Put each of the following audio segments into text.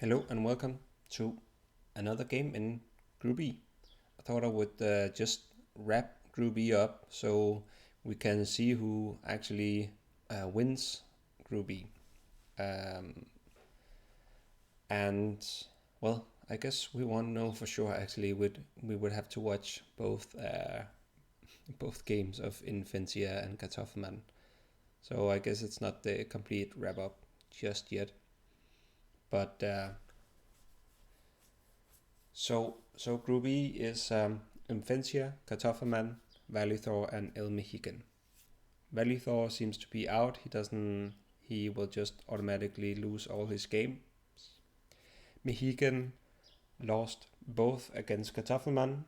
Hello and welcome to another game in Group E. I thought I would just wrap Group E up so we can see who actually wins Group E. Um, and well, I guess we won't know for sure. Actually, we would have to watch both games of Imphenzia and Kartoffelmann. So I guess it's not the complete wrap up just yet. But so Group E is Imphenzia, Kartoffelmann, Valitor, and El Mexican. Valitor seems to be out. He doesn't. He will just automatically lose all his games. Mexican lost both against Kartoffelmann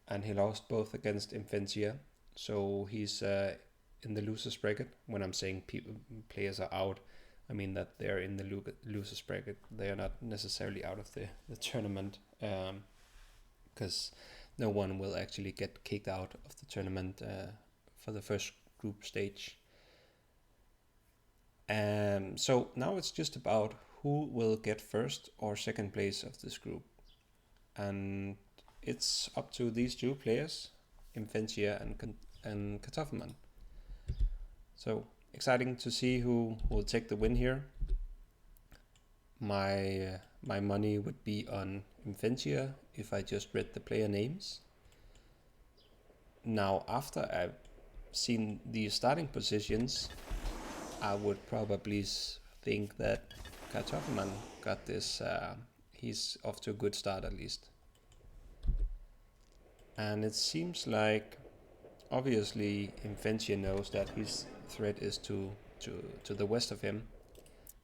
and he lost both against Imphenzia. So he's in the losers bracket. When I'm saying players are out, I mean that they're in the losers bracket. They are not necessarily out of the tournament. Because no one will actually get kicked out of the tournament for the first group stage. So now it's just about who will get first or second place of this group. And it's up to these two players, Imphenzia and Kartoffelmann. So exciting to see who will take the win here. My money would be on Imphenzia if I just read the player names. Now, after I've seen the starting positions, I would probably think that Kartoffelmann got this. He's off to a good start at least. And it seems like, obviously, Imphenzia knows that his threat is to the west of him.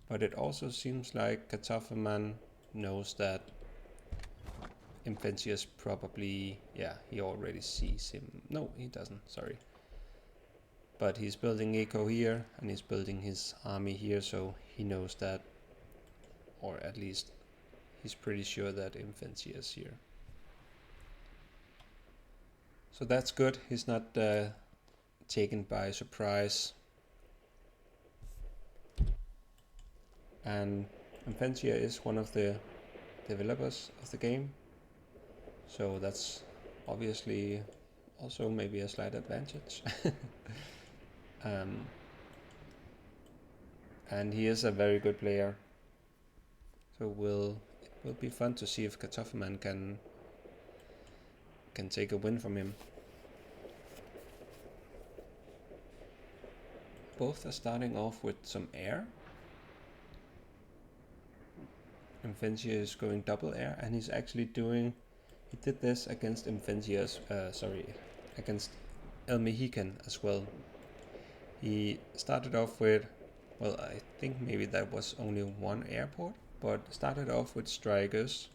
But it also seems like Kartoffelmann knows that Imphenzia is probably, he already sees him. No, he doesn't, sorry. But he's building Eco here, and he's building his army here, so he knows that, or at least he's pretty sure that Imphenzia is here. So that's good, he's not taken by surprise. And Imphenzia is one of the developers of the game, so that's obviously also maybe a slight advantage. And he is a very good player, so will be fun to see if Kartoffelmann can take a win from him. Both are starting off with some air. Imphenzia is going double air, and he's actually doing. He did this against Imphenzia's. Against El Mexican as well. He started off with, well, I think maybe that was only one airport, but started off with strikers,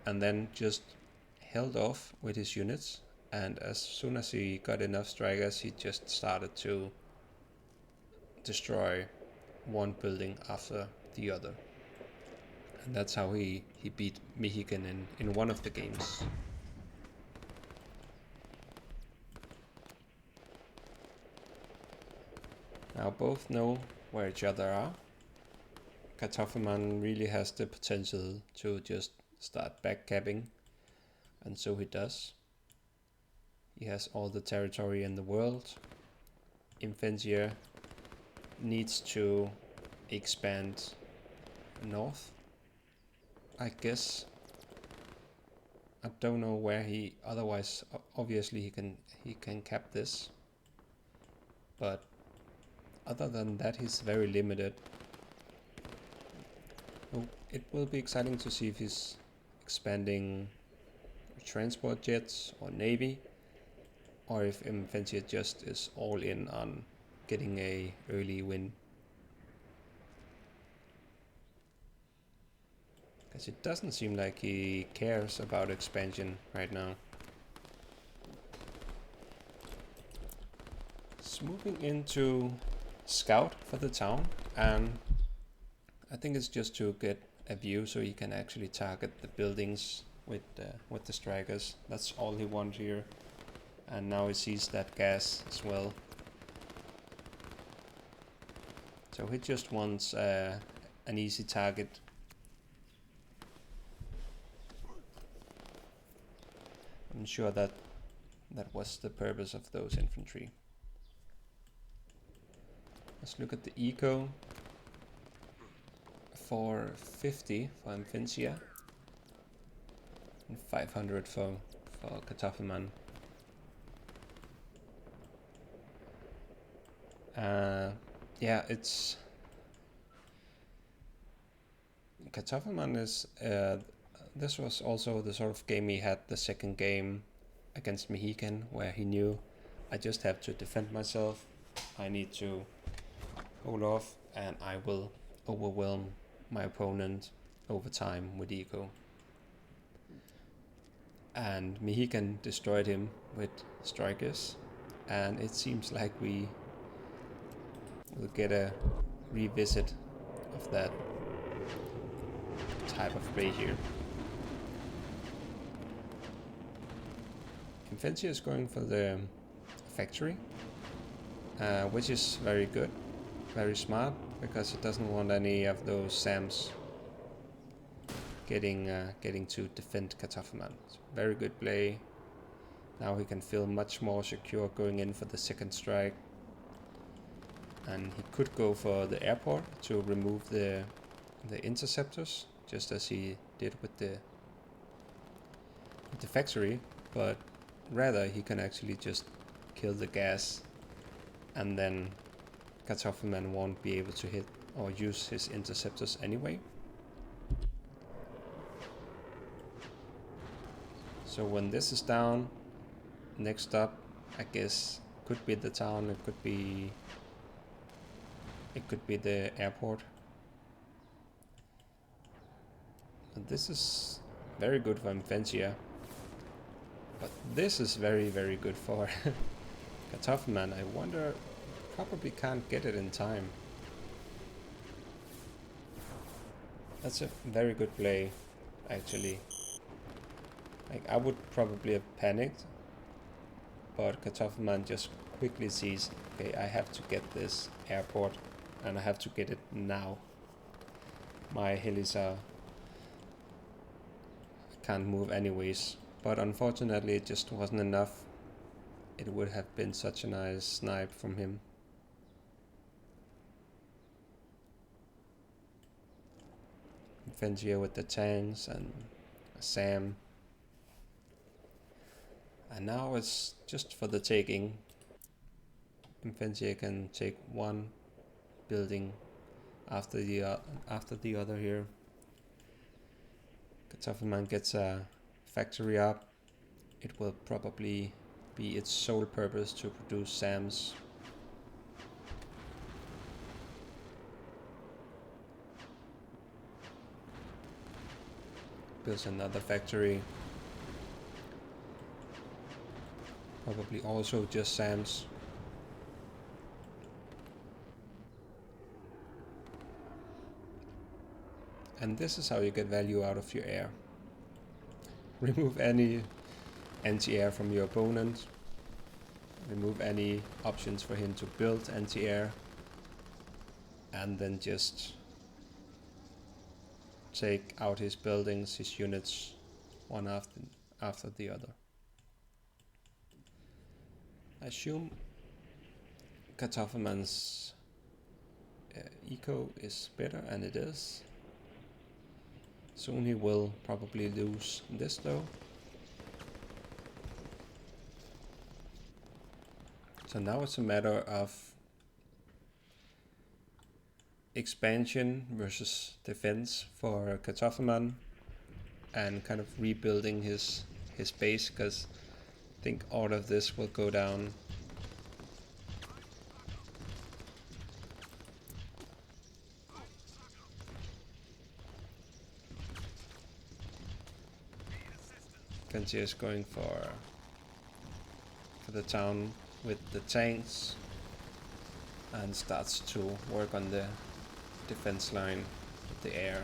and then just held off with his units. And as soon as he got enough strikers, he just started to destroy one building after the other. And that's how he beat Mexican in one of the games. Now both know where each other are. Kartoffelmann really has the potential to just start backcapping, and so he does. He has all the territory in the world. Imphenzia needs to expand north, I guess. I don't know where he, otherwise obviously he can cap this, but other than that he's very limited. So it will be exciting to see if he's expanding transport jets or navy, or if Imphenzia just is all in on getting a early win. Because it doesn't seem like he cares about expansion right now. It's moving into scout for the town, and I think it's just to get a view so he can actually target the buildings with the strikers. That's all he wants here. And now he sees that gas as well. So he just wants an easy target. I'm sure that that was the purpose of those infantry. Let's look at the eco. 450 for Imphenzia and 500 for Kartoffelmann. Yeah, it's Kartoffelmann is this was also the sort of game he had the second game against Mohican, where he knew I just have to defend myself, I need to hold off, and I will overwhelm my opponent over time with eco. And Mohican destroyed him with strikers, and it seems like we will get a revisit of that type of play here. Imphenzia is going for the factory, which is very good, very smart, because it doesn't want any of those SAMs getting to defend Kartoffelmann. Very good play. Now he can feel much more secure going in for the second strike, and he could go for the airport to remove the interceptors, just as he did with the factory, but rather he can actually just kill the gas, and then Kartoffelmann won't be able to hit or use his interceptors anyway. So when this is down, next up, I guess, could be the town, it could be the airport. And this is very good for Imphenzia, but this is very, very good for Kartoffelmann. I wonder, probably can't get it in time. That's a very good play, actually. Like, I would probably have panicked, but Kartoffelmann just quickly sees, okay, I have to get this airport, and I have to get it now. My helis can't move anyways, but unfortunately it just wasn't enough. It would have been such a nice snipe from him. Imphenzia with the tanks and Sam. And now it's just for the taking. Imphenzia can take one building after the other here. Kartoffelmann gets a factory up. It will probably be its sole purpose to produce SAMs. Builds another factory. Probably also just SAMs. And this is how you get value out of your air. Remove any anti-air from your opponent. Remove any options for him to build anti-air. And then just take out his buildings, his units, one after the other. I assume Kartoffelmann's eco is better, and it is. Soon he will probably lose this though. So now it's a matter of expansion versus defense for Kartoffelmann, and kind of rebuilding his base, because I think all of this will go down. Imphenzia is going for the town with the tanks, and starts to work on the defense line with the air.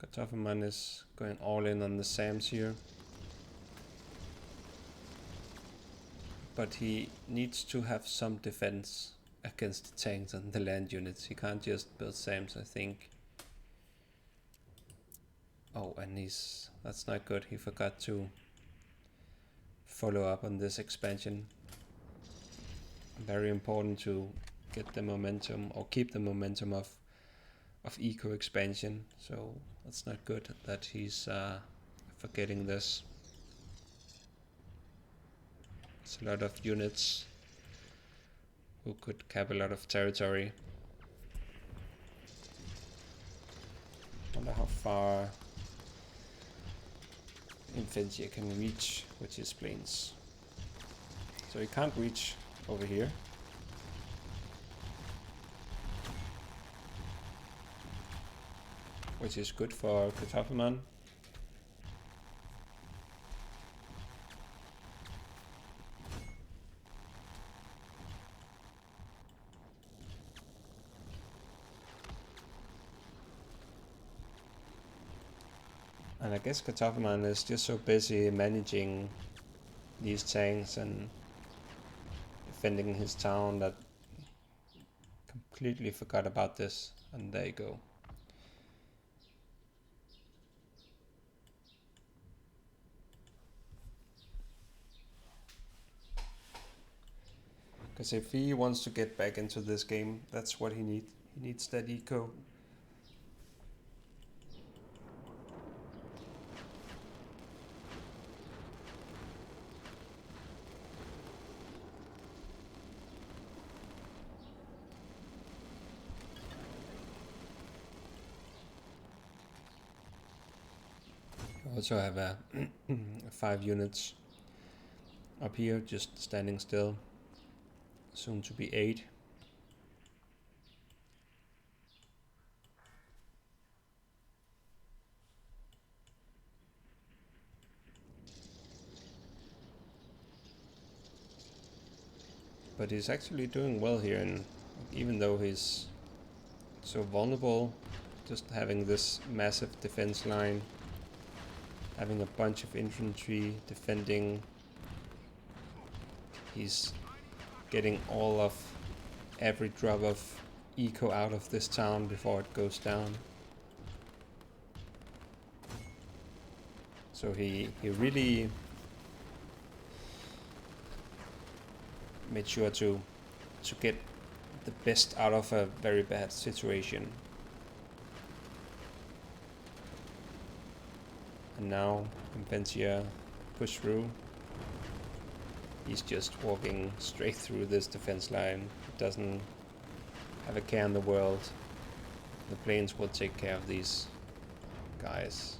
Kartoffelmann is going all in on the SAMs here, but he needs to have some defense against the tanks and the land units. He can't just build SAMs, I think. Oh, and that's not good. He forgot to follow up on this expansion. Very important to get the momentum or keep the momentum of eco expansion. So that's not good that he's forgetting this. It's a lot of units who could cap a lot of territory. Wonder how far Imphenzia can reach with his planes. So he can't reach over here. Which is good for Kartoffelmann. And I guess Kartoffelmann is just so busy managing these tanks and defending his town that completely forgot about this. And there you go. Because if he wants to get back into this game, that's what he needs. He needs that eco. Also have a 5 units up here just standing still, soon to be 8. But he's actually doing well here, and even though he's so vulnerable, just having this massive defense line, having a bunch of infantry defending, he's getting all of every drop of eco out of this town before it goes down. So he really made sure to get the best out of a very bad situation. And now Imphenzia push through. He's just walking straight through this defense line. He doesn't have a care in the world. The planes will take care of these guys.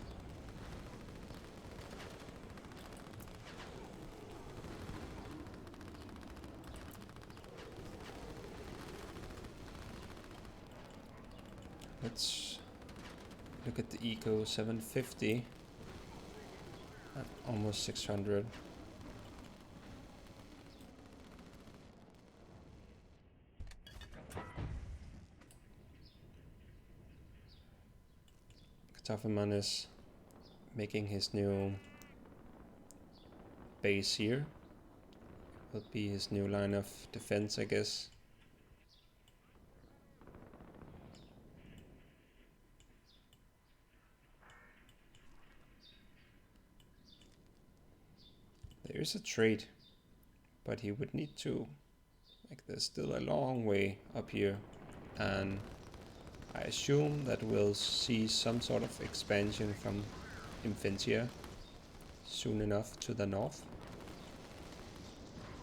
Let's look at the eco. 750 at almost 600. Kartoffelmann is making his new base here. Will be his new line of defense, I guess. There is a trade, but he would need to, like, there's still a long way up here, and I assume that we'll see some sort of expansion from Imphenzia soon enough to the north.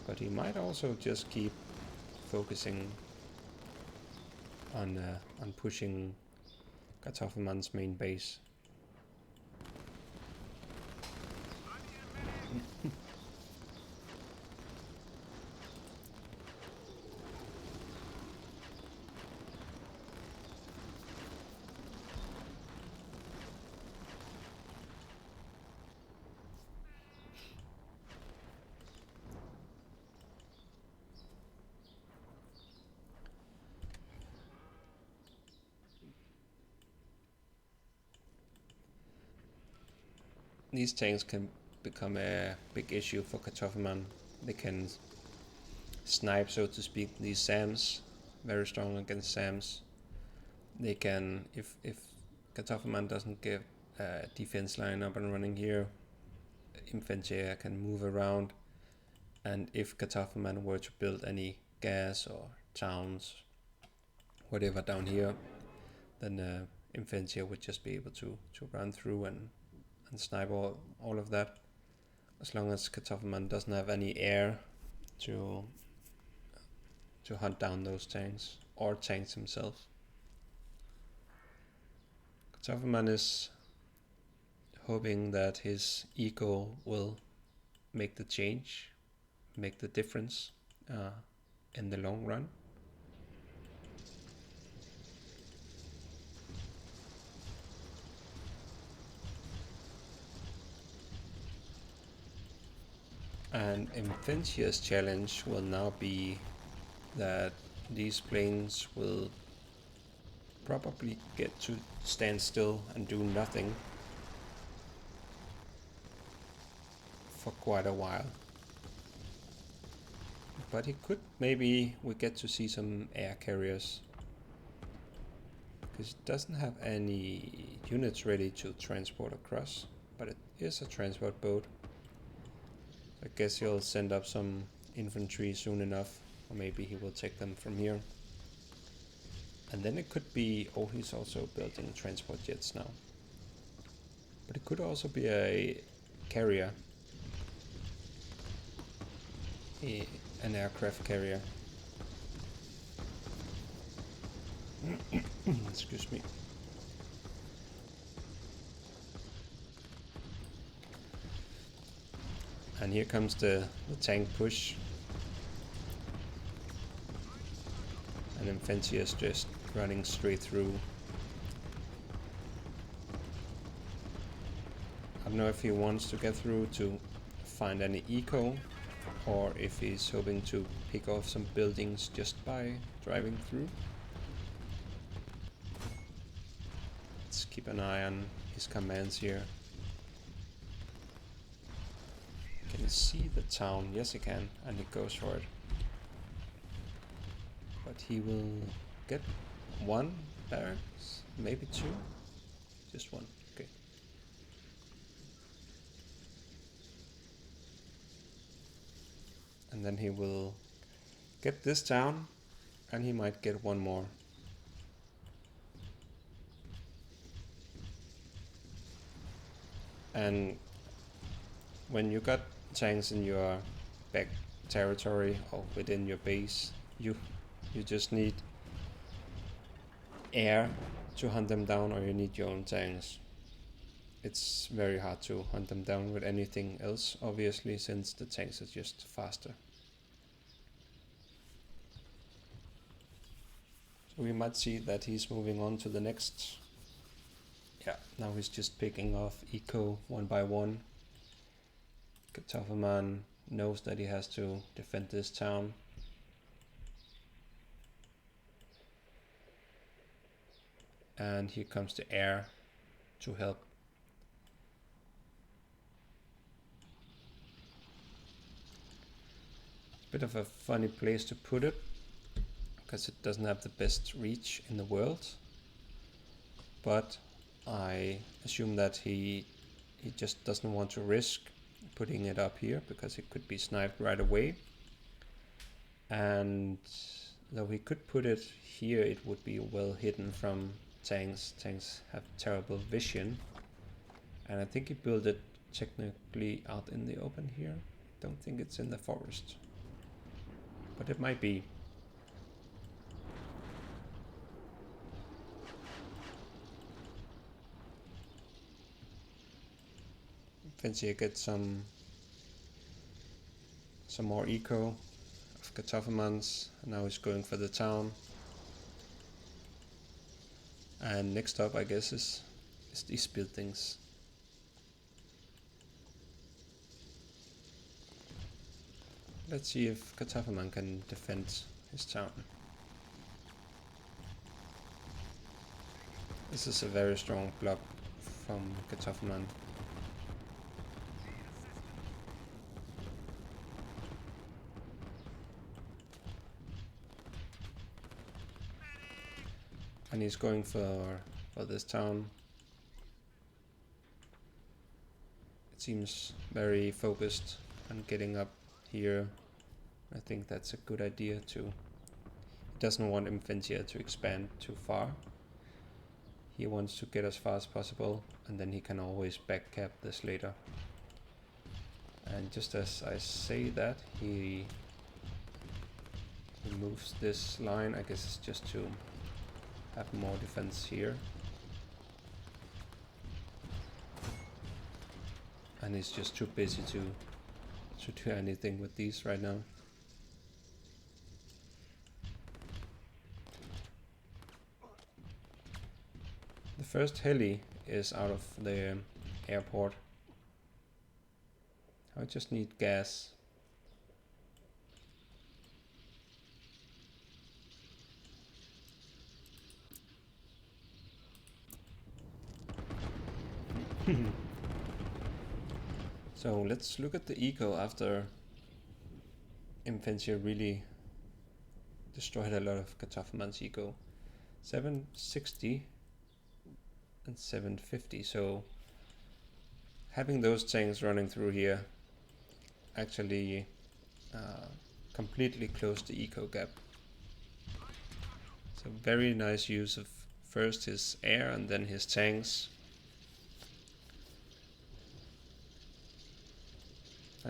But he might also just keep focusing on pushing Kartoffelmann's main base. These tanks can become a big issue for Kartoffelmann. They can snipe, so to speak, these SAMs. Very strong against SAMs. They can, if Kartoffelmann doesn't get defense line up and running here. Imphenzia can move around, and if Kartoffelmann were to build any gas or towns, whatever down here, then Imphenzia would just be able to run through and snipe all of that. As long as Kartoffelmann doesn't have any air to hunt down those tanks, or tanks himself. Kartoffelmann is hoping that his eco will make the change, make the difference in the long run. And Imphenzia's challenge will now be that these planes will probably get to stand still and do nothing for quite a while. But maybe we get to see some air carriers, because it doesn't have any units ready to transport across, but it is a transport boat. I guess he'll send up some infantry soon enough, or maybe he will take them from here. And then it could be, oh, he's also building transport jets now. But it could also be a carrier, an aircraft carrier. Excuse me. And here comes the tank push. And Imphenzia is just running straight through. I don't know if he wants to get through to find any eco, or if he's hoping to pick off some buildings just by driving through. Let's keep an eye on his commands here. Can you see the town? Yes, he can, and he goes for it. But he will get one barracks, maybe two, just one. Okay. And then he will get this town, and he might get one more. And when you got tanks in your back territory or within your base, you just need air to hunt them down, or you need your own tanks. It's very hard to hunt them down with anything else, obviously, since the tanks are just faster. So we might see that he's moving on to the next. Yeah, now he's just picking off eco one by one. Kartoffelmann knows that he has to defend this town. And here comes the air to help. It's a bit of a funny place to put it, because it doesn't have the best reach in the world. But I assume that he just doesn't want to risk putting it up here, because it could be sniped right away. And though he could put it here, it would be well hidden from tanks. Tanks have terrible vision. And I think he built it technically out in the open here. Don't think it's in the forest, but it might be. Imphenzia gets some more eco of Kartoffelmann's. Now he's going for the town. And next up, I guess, is these buildings. Let's see if Kartoffelmann can defend his town. This is a very strong block from Kartoffelmann. And he's going for this town. seems very focused on getting up here. I think that's a good idea too. He doesn't want Imphenzia to expand too far. He wants to get as far as possible, and then he can always backcap this later. And just as I say that, he moves this line. I guess it's just to have more defense here. And he's just too busy to do anything with these right now. The first heli is out of the airport. I just need gas. So let's look at the eco after Imphenzia really destroyed a lot of Kartoffelmann's eco. 760 and 750, so having those tanks running through here actually completely closed the eco gap. So very nice use of first his air and then his tanks.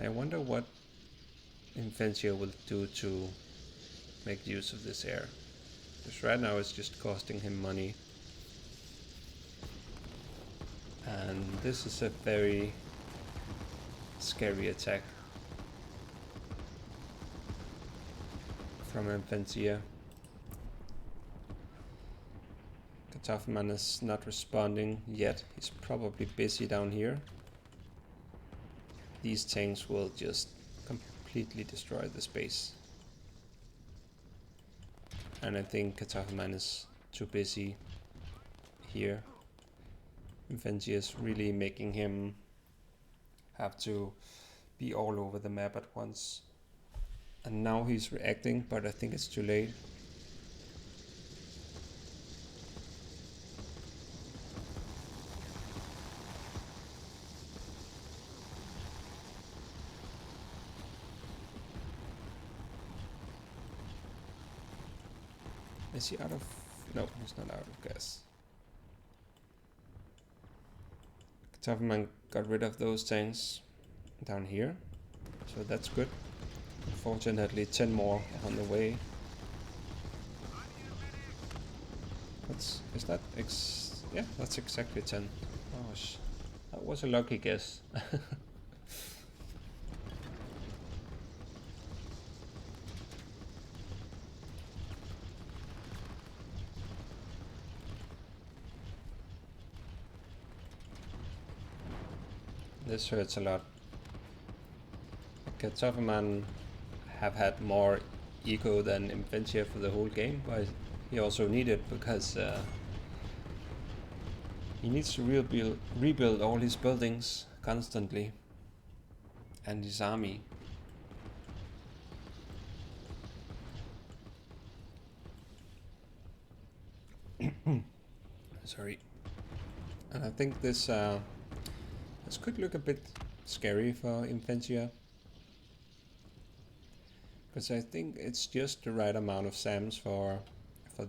I wonder what Imphenzia will do to make use of this air. Because right now it's just costing him money. And this is a very scary attack from Imphenzia. Kartoffelmann is not responding yet. He's probably busy down here. These tanks will just completely destroy the space. And I think Kartoffelmann is too busy here. Imphenzia is really making him have to be all over the map at once. And now he's reacting, but I think it's too late. Is he out of... No, he's not out of gas. Kartoffelmann got rid of those tanks down here, so that's good. Unfortunately, 10 more on the way. Is that yeah, that's exactly 10. Gosh, that was a lucky guess. This hurts a lot. Kartoffelmann have had more eco than Imphenzia for the whole game, but he also need it because he needs to rebuild all his buildings constantly and his army. Sorry. And I think this could look a bit scary for Imphenzia. Because I think it's just the right amount of SAMs for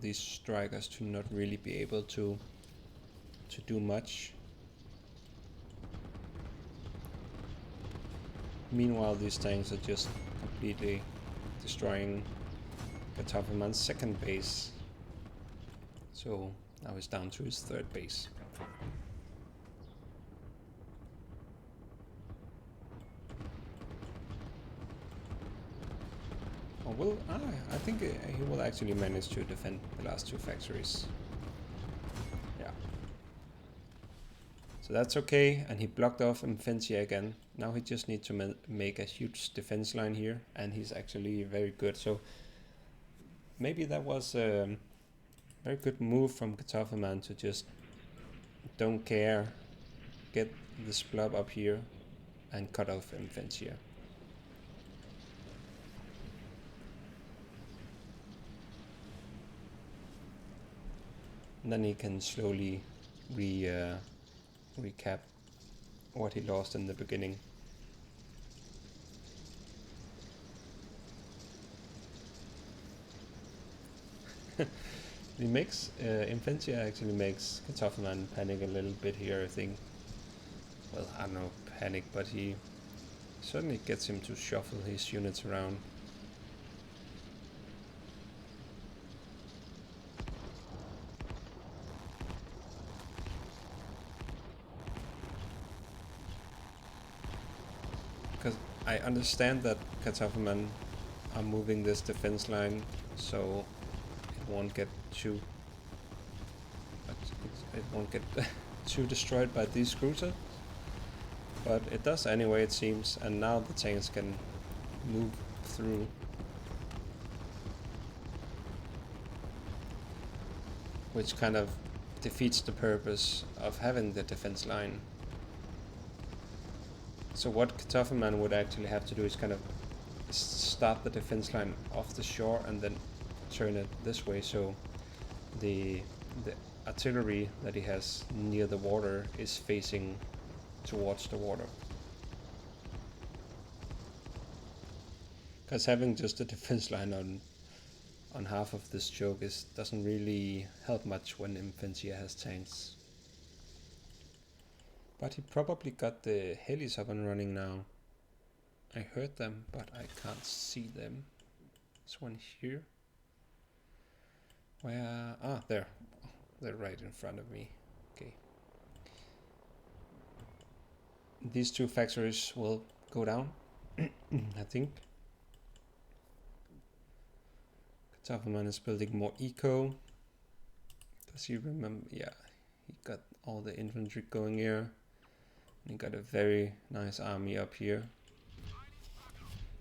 these strikers to not really be able to do much. Meanwhile, these tanks are just completely destroying Kartoffelmann's second base. So now he's down to his third base. Well, I think he will actually manage to defend the last two factories. Yeah. So that's okay, and he blocked off Imphenzia again. Now he just needs to make a huge defense line here, and he's actually very good. So maybe that was a very good move from Kartoffelmann to just don't care, get this blob up here, and cut off Imphenzia. And then he can slowly recap what he lost in the beginning. He makes Imphenzia actually makes Kartoffelmann panic a little bit here, I think. Well, I don't know panic, but he certainly gets him to shuffle his units around. Because I understand that Kartoffelmann are moving this defense line so it won't get too it won't get too destroyed by these cruisers, but it does anyway, it seems, and now the tanks can move through. Which kind of defeats the purpose of having the defense line. So what Kartoffelmann would actually have to do is kind of start the defense line off the shore and then turn it this way, so the artillery that he has near the water is facing towards the water. Because having just a defense line on half of this choke doesn't really help much when Imphenzia has tanks. But he probably got the helis up and running now. I heard them, but I can't see them. There's one here. Where? Ah, there. They're right in front of me. Okay. These two factories will go down, I think. Kartoffelmann is building more eco. Does he remember? Yeah, he got all the infantry going here. And he got a very nice army up here.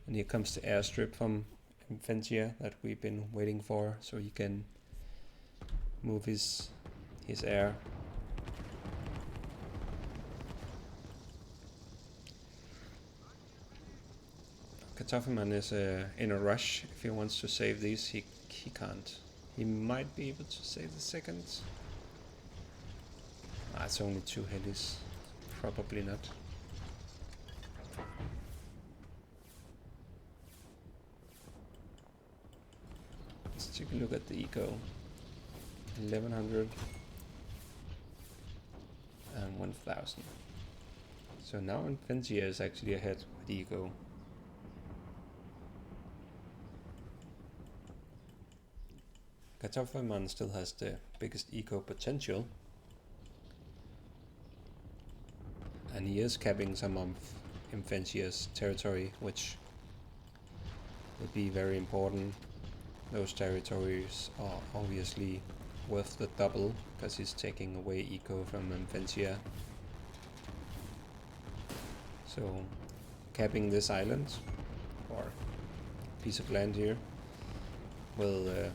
And here comes the airstrip from Imphenzia that we've been waiting for, so he can move his air. Kartoffelmann is in a rush. If he wants to save these, he can't. He might be able to save the second. Ah, it's only 2 helis. Probably not. Let's take a look at the eco. 1100 and 1000. So now Imphenzia is actually ahead with eco. Kartoffelmann still has the biggest eco potential, and he is capping some of Imphenzia's territory, which will be very important. Those territories are obviously worth the double, because he's taking away eco from Imphenzia. So capping this island, or piece of land here, will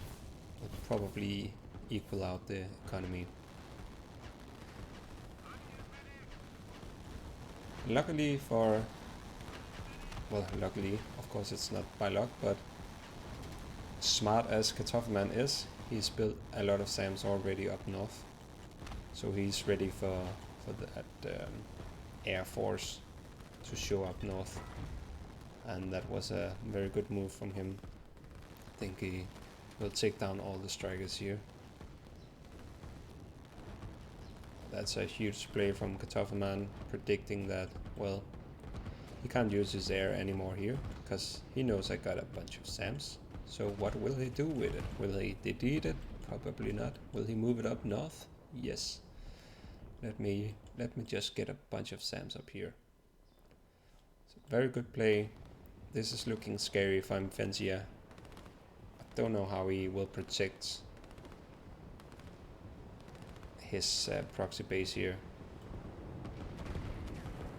probably equal out the economy. Luckily luckily, of course it's not by luck, but smart as Kartoffelmann is, he's built a lot of SAMs already up north. So he's ready for that Air Force to show up north. And that was a very good move from him. I think he will take down all the strikers here. That's a huge play from Kartoffelmann, predicting that, well, he can't use his air anymore here, because he knows I got a bunch of SAMs. So what will he do with it? Will he delete it? Probably not. Will he move it up north? Yes. Let me just get a bunch of SAMs up here. So very good play. This is looking scary for Imphenzia. I don't know how he will protect his proxy base here.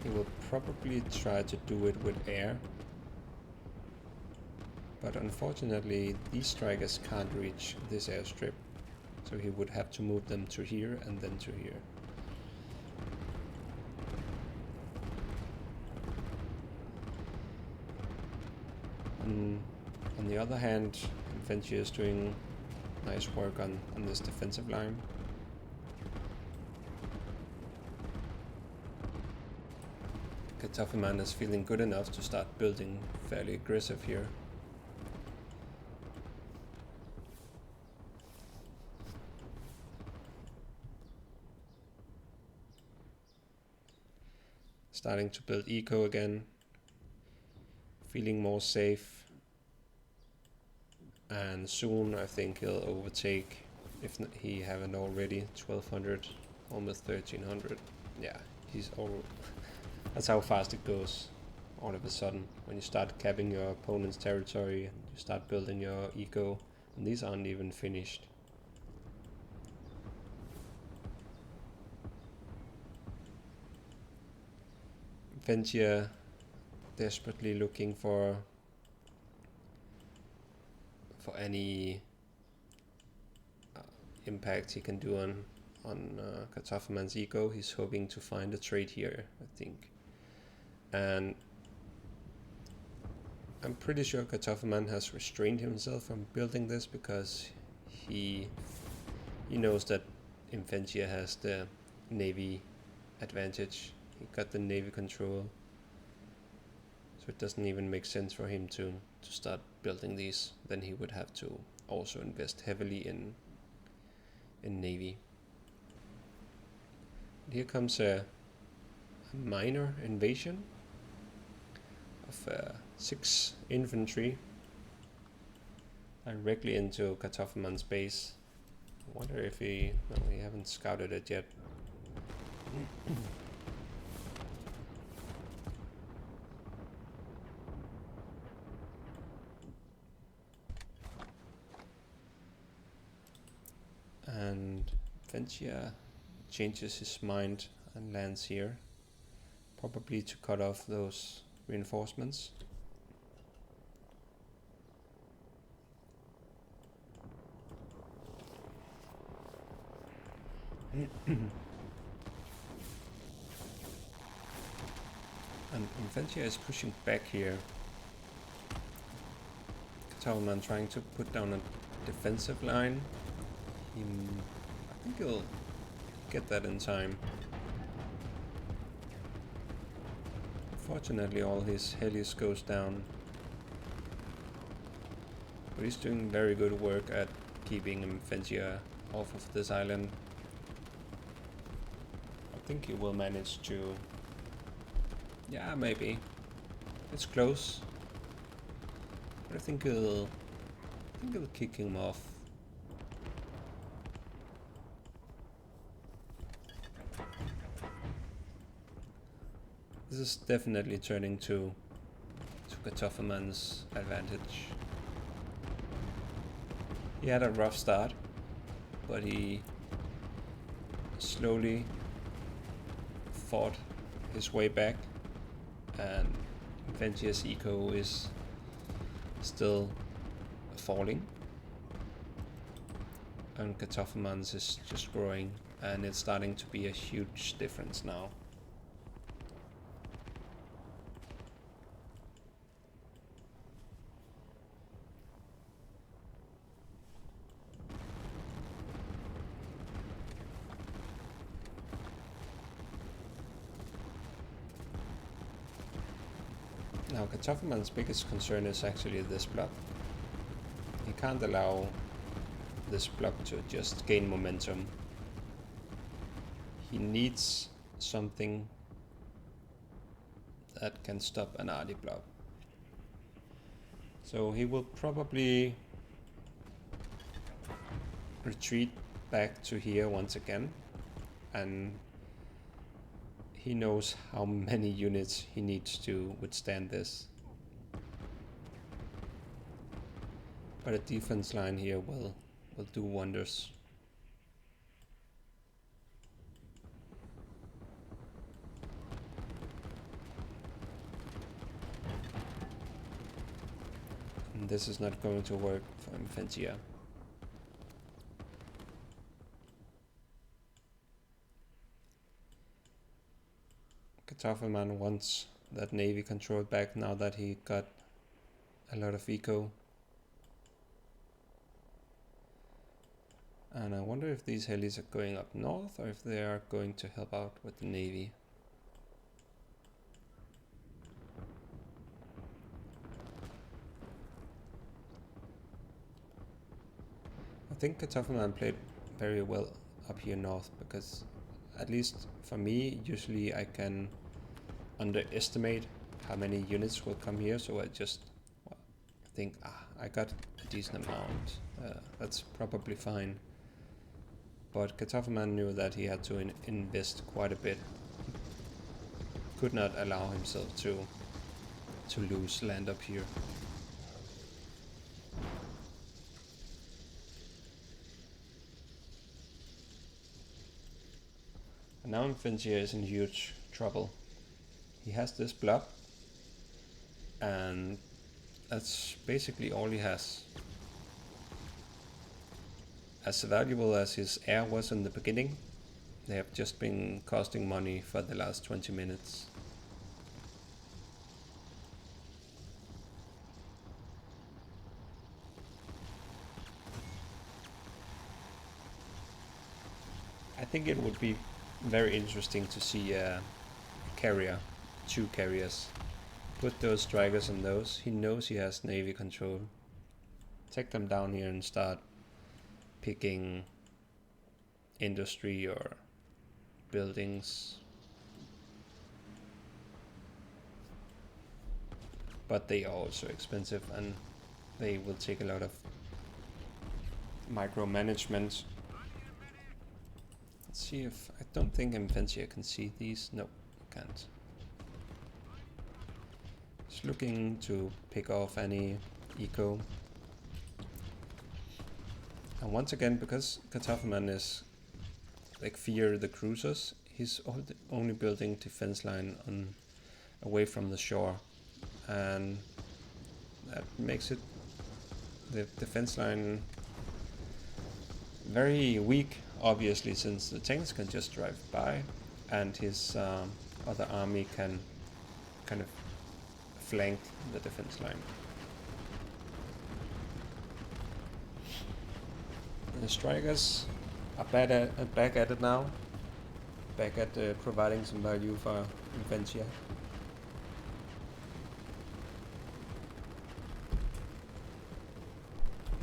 He will probably try to do it with air, but unfortunately these strikers can't reach this airstrip, so he would have to move them to here and then to here. On the other hand, Imphenzia is doing nice work on this defensive line. Kartoffelmann is feeling good enough to start building fairly aggressive here. Starting to build eco again, feeling more safe, and soon I think he'll overtake, if he haven't already, 1200, almost 1300. Yeah, he's all. That's how fast it goes. All of a sudden, when you start capping your opponent's territory, and you start building your eco, and these aren't even finished. Imphenzia desperately looking for any impact he can do on Kartoffelmann's eco. He's hoping to find a trade here, I think. And I'm pretty sure Kartoffelmann has restrained himself from building this because he knows that Imphenzia has the navy advantage. He got the navy control, so it doesn't even make sense for him to start building these. Then he would have to also invest heavily in navy. Here comes a minor invasion of 6 infantry directly into Kartoffelmann's base. I wonder if we haven't scouted it yet. And Imphenzia changes his mind and lands here, probably to cut off those reinforcements. And Imphenzia is pushing back here. Kartoffelmann trying to put down a defensive line. I think he'll get that in time. Unfortunately, all his helios goes down. But he's doing very good work at keeping Imphenzia off of this island. I think he will manage to... Yeah, maybe. It's close. But I think he'll kick him off. This is definitely turning to Kartoffelmann's advantage. He had a rough start, but he slowly fought his way back, and Imphenzia's eco is still falling, and Kartoffelmann's is just growing, and it's starting to be a huge difference now. Now, Kartoffelmann's biggest concern is actually this block. He can't allow this block to just gain momentum. He needs something that can stop an arty block. So he will probably retreat back to here once again, and he knows how many units he needs to withstand this. But a defense line here will do wonders. And this is not going to work for Imphenzia. Kartoffelmann wants that navy control back now that he got a lot of eco. And I wonder if these helis are going up north or if they are going to help out with the navy. I think Kartoffelmann played very well up here north, because at least for me, usually I can underestimate how many units will come here, so I just think, I got a decent amount, that's probably fine. But Kartoffelmann knew that he had to invest quite a bit. Could not allow himself to lose land up here. And now Imphenzia is in huge trouble. He has this blob, and that's basically all he has. As valuable as his air was in the beginning, they have just been costing money for the last 20 minutes. I think it would be very interesting to see a carrier, 2 carriers. Put those strikers on those. He knows he has navy control. Take them down here and start picking industry or buildings. But they are also expensive, and they will take a lot of micromanagement. Let's see if... I don't think Imphenzia can see these. No, can't. Just looking to pick off any eco. And once again, because Kartoffelmann is like fear the cruisers, he's only building defense line on away from the shore, and that makes it the defense line very weak, obviously, since the tanks can just drive by, and his other army can kind of flank the defense line. The strikers are back at it now, back at providing some value for Imphenzia.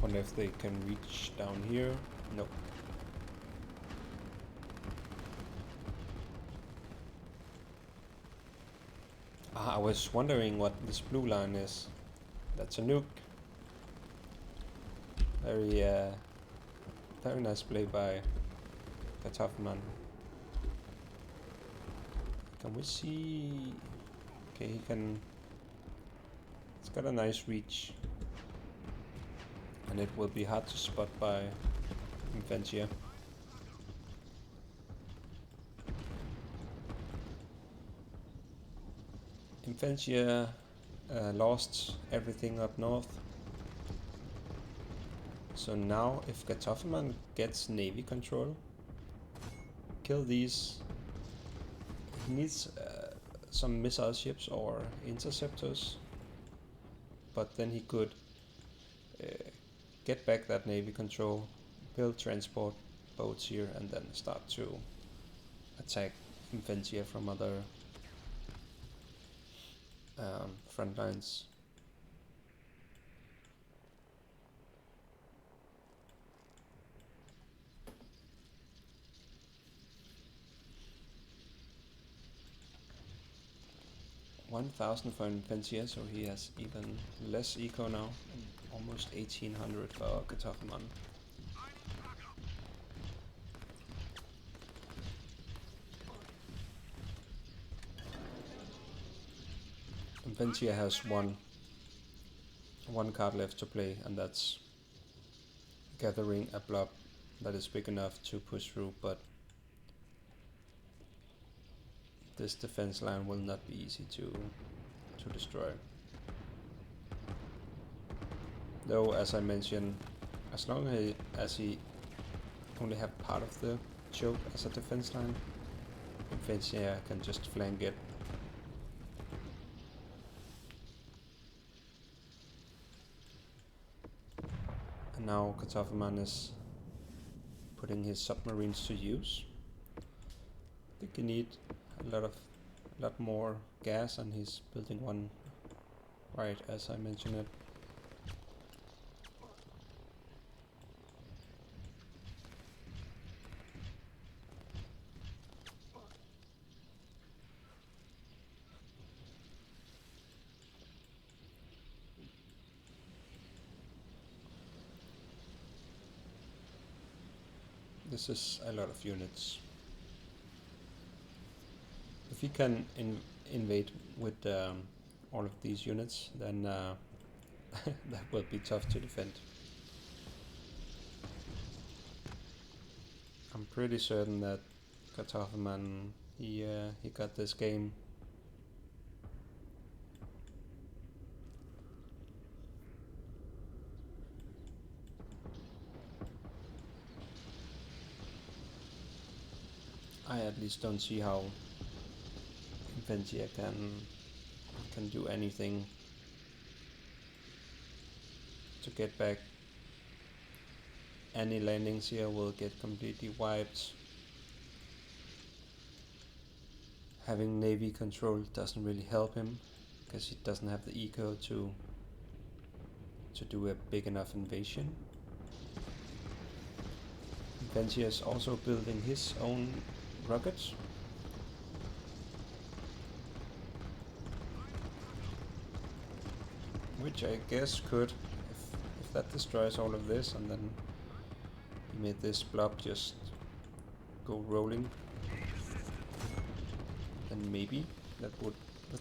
Wonder if they can reach down here. Nope. I was wondering what this blue line is. That's a nuke. Very nice play by Kartoffelmann. Can we see? Okay, he can. It's got a nice reach, and it will be hard to spot by Imphenzia. Imphenzia lost everything up north. So now if Kartoffelmann gets navy control, kill these, he needs some missile ships or interceptors, but then he could get back that navy control, build transport boats here, and then start to attack Imphenzia from other front lines. $1,000 for Imphenzia, so he has even less eco now, and almost 1800 for Kartoffelmann. Imphenzia has one card left to play, and that's gathering a blob that is big enough to push through, but this defense line will not be easy to destroy. Though, as I mentioned, as long as he only have part of the choke as a defense line, Imphenzia can just flank it. And now Kartoffelmann is putting his submarines to use. I think he need a lot more gas, and he's building one right as I mentioned it. This is a lot of units. If he can invade with all of these units, then that will be tough to defend. I'm pretty certain that Kartoffelmann, he got this game. I at least don't see how Imphenzia can do anything to get back. Any landings here will get completely wiped. Having navy control doesn't really help him because he doesn't have the eco to do a big enough invasion. Imphenzia is also building his own rockets. Which I guess could, if that destroys all of this, and then he made this blob just go rolling, then maybe that would. I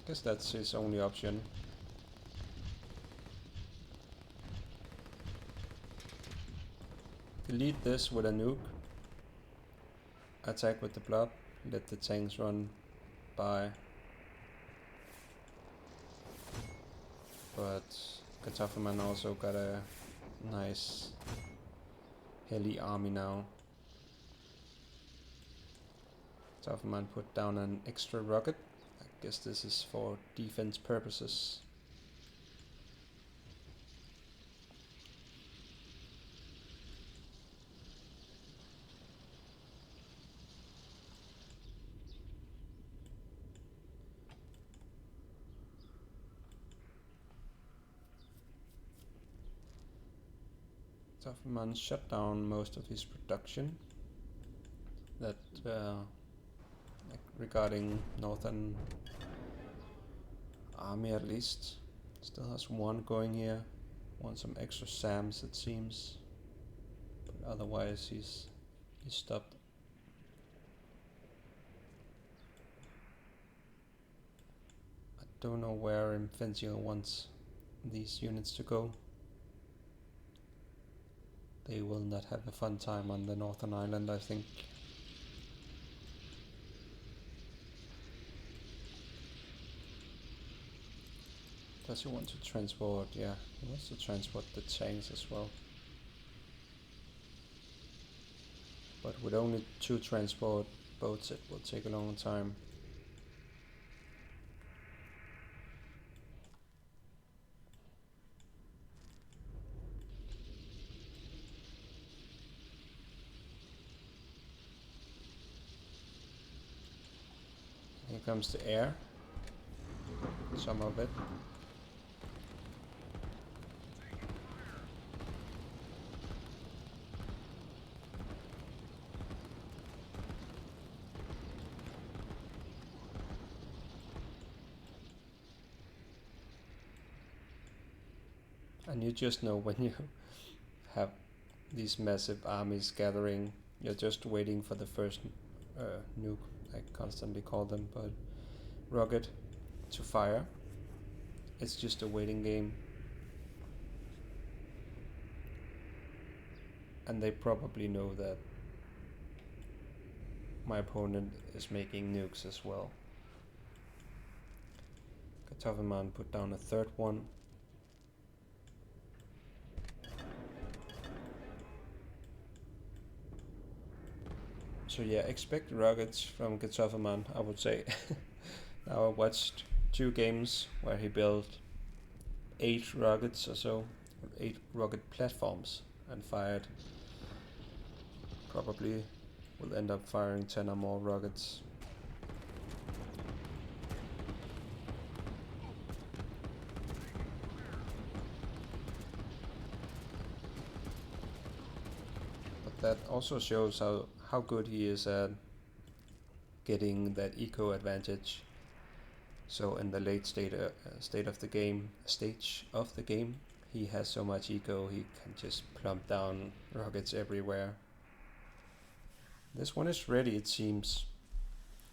guess that's his only option. Delete this with a nuke. Attack with the blob. Let the tanks run by. But Kartoffelmann also got a nice heli army now. Kartoffelmann put down an extra rocket. I guess this is for defense purposes. Kartoffelmann shut down most of his production. That like regarding Northern Army at least. Still has one going here. Wants some extra SAMs it seems. But otherwise he's stopped. I don't know where Imphenzia wants these units to go. They will not have a fun time on the Northern Island, I think. Does he want to transport? Yeah, he wants to transport the tanks as well. But with only 2 transport boats, it will take a long time. Here comes the air. Some of it. And you just know when you have these massive armies gathering, you're just waiting for the first nuke, I constantly call them, but rocket to fire. It's just a waiting game. And they probably know that my opponent is making nukes as well. Kartoffelmann put down a 3rd one. So yeah, expect rockets from Kartoffelmann, I would say. Now I watched 2 games where he built 8 rockets or so, 8 rocket platforms, and fired. Probably will end up firing 10 or more rockets. But that also shows how good he is at getting that eco advantage. So in the late stage of the game, he has so much eco he can just plump down rockets everywhere. This one is ready, it seems.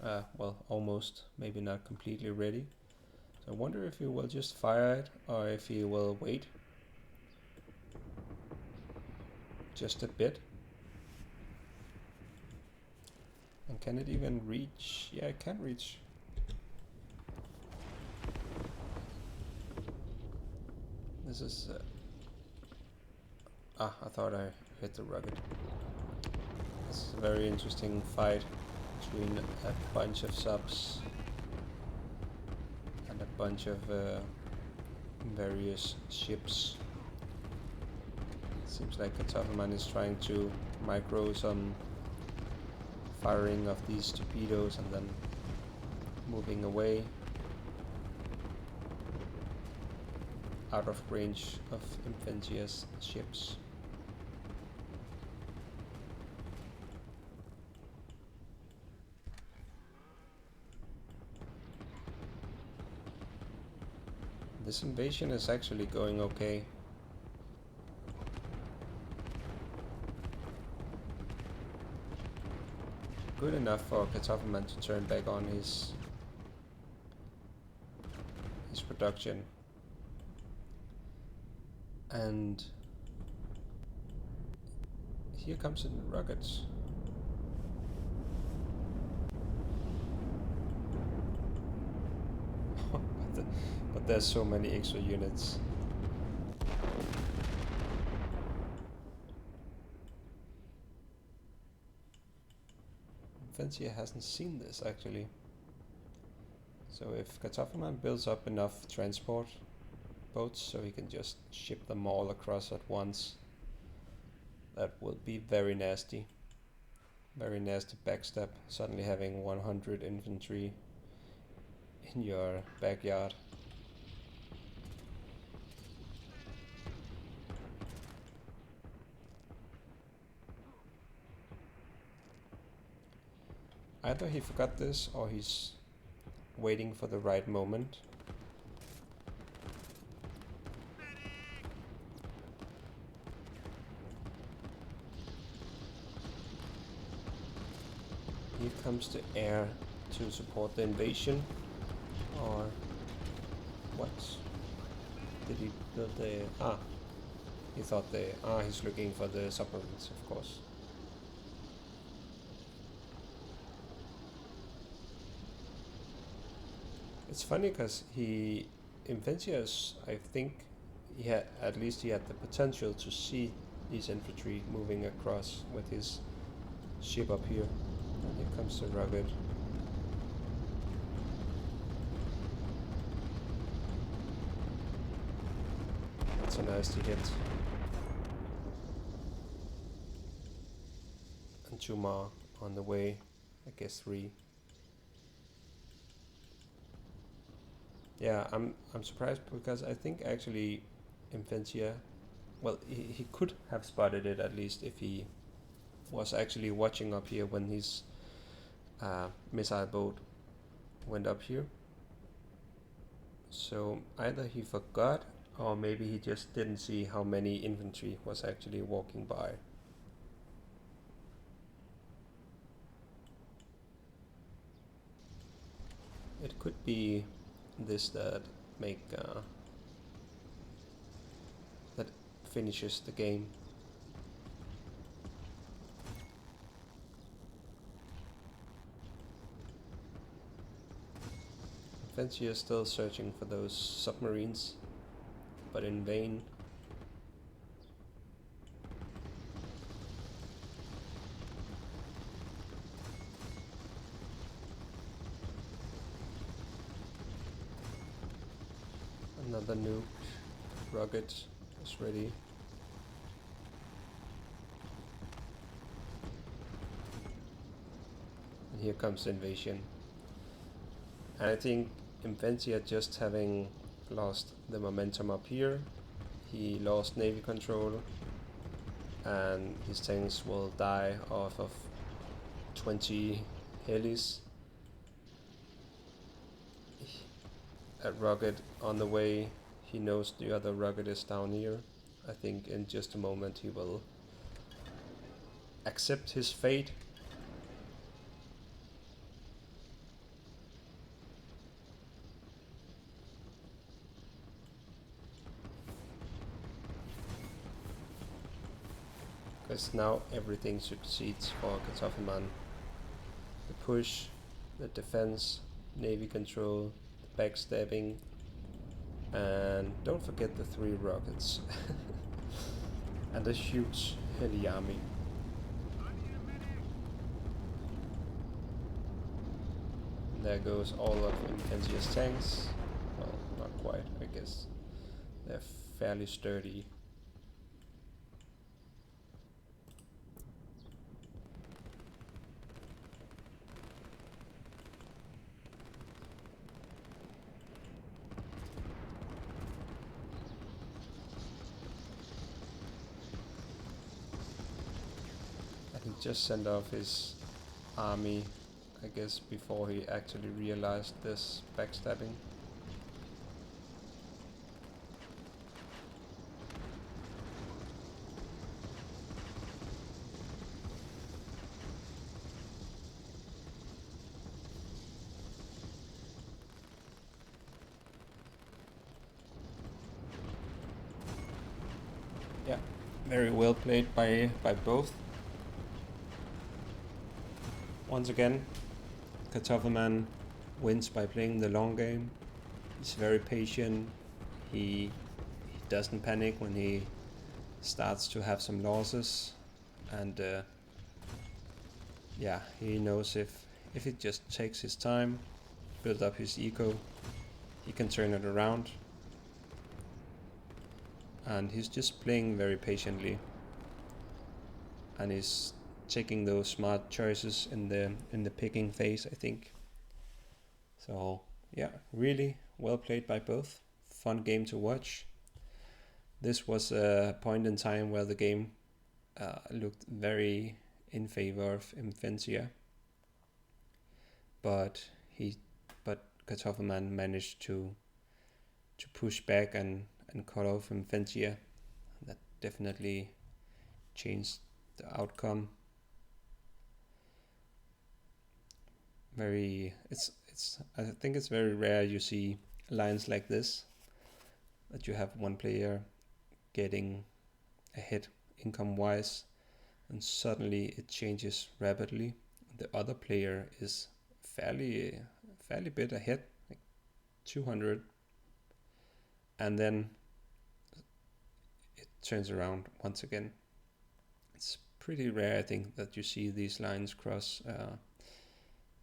Well, almost. Maybe not completely ready. So I wonder if he will just fire it or if he will wait just a bit. And can it even reach? Yeah, it can reach. This is... I thought I hit the rocket. This is a very interesting fight between a bunch of subs and a bunch of various ships. It seems like Kartoffelmann is trying to micro some firing of these torpedoes and then moving away out of range of Imphenzia's ships. This invasion is actually going okay. Good enough for Kartoffelmann to turn back on his production. And here comes the rockets. But there's so many extra units. Imphenzia hasn't seen this actually. So if Kartoffelmann builds up enough transport boats so he can just ship them all across at once, that will be very nasty. Very nasty backstab, suddenly having 100 infantry in your backyard. Either he forgot this or he's waiting for the right moment. Here comes the air to support the invasion. Or what? Did he build the... he thought the... he's looking for the submarines, of course. It's funny because Imphenzia, I think he had, at least he had the potential to see these infantry moving across with his ship up here. And here comes the rocket. That's a nasty hit. And 2 more on the way, I guess 3. Yeah, I'm surprised because I think actually Imphenzia, well, he could have spotted it at least if he was actually watching up here when his missile boat went up here. So either he forgot or maybe he just didn't see how many infantry was actually walking by. It could be this that that finishes the game. Imphenzia is still searching for those submarines, but in vain. Another nuke rocket is ready. And here comes the invasion. And I think Imphenzia, just having lost the momentum up here, he lost navy control and his tanks will die off of 20 helis. A rocket on the way, he knows the other rocket is down here. I think in just a moment he will accept his fate because now everything succeeds for Kartoffelmann. The push, the defense, navy control, the backstabbing, and don't forget the 3 rockets. And a huge heli army. And there goes all of Imphenzia's tanks. Well, not quite, I guess. They're fairly sturdy. And he just sent off his army, I guess, before he actually realized this backstabbing. Yeah, very well played by both. Once again, Kartoffelmann wins by playing the long game. He's very patient. He doesn't panic when he starts to have some losses, and yeah, he knows if he just takes his time, build up his eco, he can turn it around. And he's just playing very patiently, and he's taking those smart choices in the picking phase, I think. So yeah, really well played by both. Fun game to watch. This was a point in time where the game looked very in favor of Imphenzia, but Kartoffelmann managed to push back and cut off Imphenzia. That definitely changed the outcome. I think it's very rare you see lines like this, that you have one player getting ahead income wise and suddenly it changes rapidly. The other player is fairly bit ahead, like 200, and then it turns around once again. It's pretty rare, I think, that you see these lines cross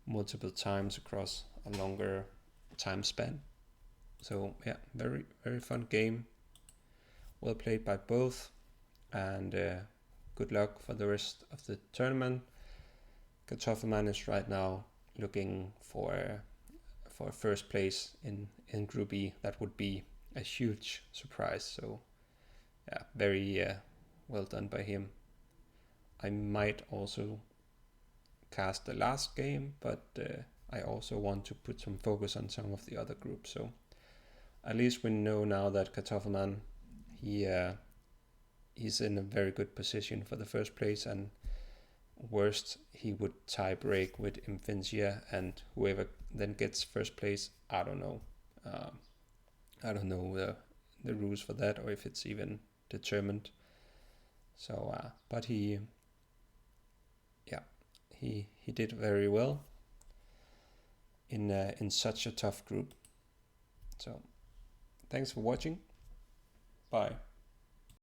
multiple times across a longer time span. So yeah, very fun game. Well played by both, and good luck for the rest of the tournament. Kartoffelmann is right now looking for first place in Group E. That would be a huge surprise. So yeah, very well done by him. I might also cast the last game, but I also want to put some focus on some of the other groups. So at least we know now that Kartoffelmann, he's in a very good position for the first place, and worst he would tie break with Imphenzia, and whoever then gets first place, I don't know. I don't know the rules for that, or if it's even determined. So, but he did very well in such a tough group. So, thanks for watching. Bye.